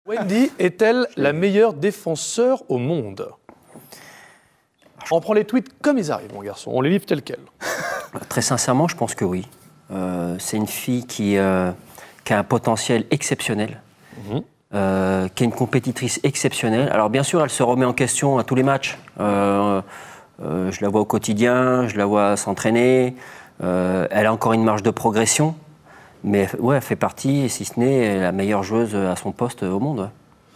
Wendy est-elle la meilleure défenseur au monde? On prend les tweets comme ils arrivent, mon garçon. On les livre tels quels. Très sincèrement, je pense que oui. C'est une fille qui a un potentiel exceptionnel, qui est une compétitrice exceptionnelle. Alors bien sûr, elle se remet en question à tous les matchs. Je la vois au quotidien, je la vois s'entraîner. Elle a encore une marge de progression. Mais ouais, elle fait partie, si ce n'est la meilleure joueuse à son poste au monde. Ouais.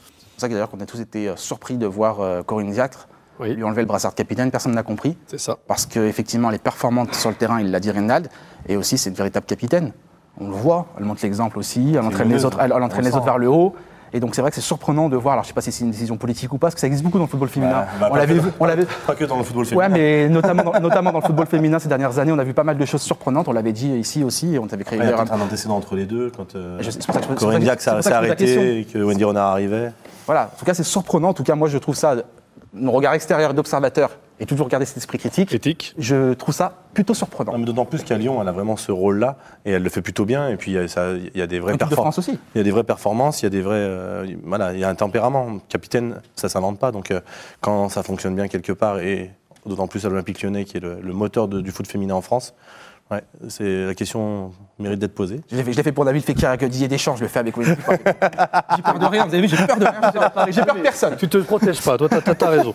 C'est pour ça que d'ailleurs qu'on a tous été surpris de voir Corinne Diacre lui enlever le brassard de capitaine. Personne n'a compris. C'est ça. Parce qu'effectivement, elle est performante sur le terrain, il l'a dit Reynald, et aussi c'est une véritable capitaine. On le voit, elle montre l'exemple aussi, elle entraîne les autres vers le haut. Et donc c'est vrai que c'est surprenant de voir, alors je ne sais pas si c'est une décision politique ou pas, parce que ça existe beaucoup dans le football féminin. On l'avait pas que dans le football féminin. Ouais, mais notamment dans le football féminin ces dernières années, on a vu pas mal de choses surprenantes. On l'avait dit ici aussi, et on avait créé il y a peut-être un antécédent entre les deux, quand Corinne Corinne Diacre s'est arrêtée et que Wendy Renard arrivait. Voilà, en tout cas c'est surprenant, en tout cas moi je trouve ça, mon regard extérieur d'observateur, et toujours garder cet esprit critique, je trouve ça plutôt surprenant. Non, mais d'autant plus qu'à Lyon, elle a vraiment ce rôle-là, et elle le fait plutôt bien, et puis il y a des vraies performances aussi. Il y a des vraies performances, il y a des vrais, il y a un tempérament. Capitaine, ça s'invente pas, donc quand ça fonctionne bien quelque part, et d'autant plus à l'Olympique Lyonnais, qui est le moteur du foot féminin en France, ouais, la question mérite d'être posée. Je l'ai fait pour David Fekir avec Didier Deschamps, je le fais avec Wendy. J'ai peur de rien, vous avez vu, j'ai peur de rien, j'ai peur de personne. Tu te protèges pas, toi t'as raison.